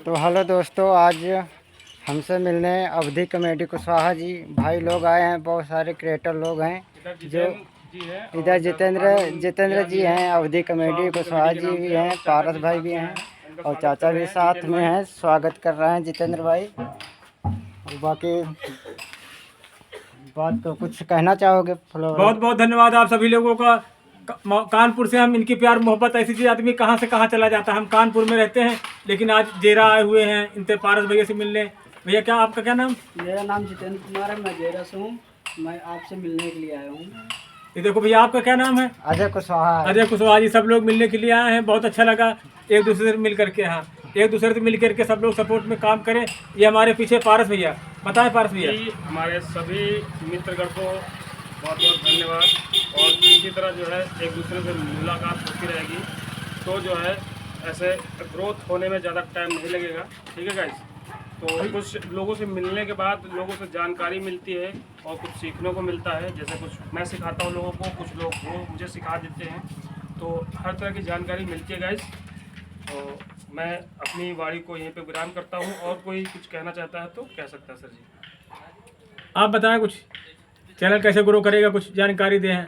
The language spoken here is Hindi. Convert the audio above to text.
तो हेलो दोस्तों, आज हमसे मिलने अवधि कमेटी कुशवाहा जी भाई लोग आए हैं। बहुत सारे क्रिएटर लोग हैं जो इधर जितेंद्र जी हैं, अवधि कमेटी कुशवाहा जी भी हैं, पारस भाई भी हैं और चाचा भी साथ में हैं। स्वागत कर रहे हैं जितेंद्र भाई। और बाकी बात तो कुछ कहना चाहोगे? बहुत बहुत धन्यवाद आप सभी लोगों का। कानपुर से हम इनकी प्यार मोहब्बत ऐसी थी, आदमी कहाँ से कहाँ चला जाता है। हम कानपुर में रहते हैं लेकिन आज जेरा आए हुए हैं इनसे पारस भैया से मिलने। भैया क्या आपका क्या नाम? मेरा नाम जितेंद्र कुमार है, मैं जेरा से हूँ। मैं आपसे मिलने के लिए आया हूँ। ये देखो भैया, आपका क्या नाम है? अजय कुशवाहा। अजय कुशवाहा जी। सब लोग मिलने के लिए आए हैं, बहुत अच्छा लगा एक दूसरे से मिल करके। हाँ, एक दूसरे से मिल करके सब लोग सपोर्ट में काम करें। ये हमारे पीछे पारस भैया, बताएं पारस भैया। हमारे सभी मित्रगण को बहुत बहुत धन्यवाद। और इसी तरह जो है एक दूसरे से मुलाकात होती रहेगी तो जो है ऐसे ग्रोथ होने में ज़्यादा टाइम नहीं लगेगा। ठीक है गाइस? तो कुछ लोगों से मिलने के बाद लोगों से जानकारी मिलती है और कुछ सीखने को मिलता है। जैसे कुछ मैं सिखाता हूँ लोगों को, कुछ लोग वो मुझे सिखा देते हैं, तो हर तरह की जानकारी मिलती है गाइस। तो मैं अपनी वाणी को यहीं पे विराम करता हूँ। और कोई कुछ कहना चाहता है तो कह सकता है सर जी। आप बताएं कुछ, चैनल कैसे ग्रो करेगा, कुछ जानकारी दें।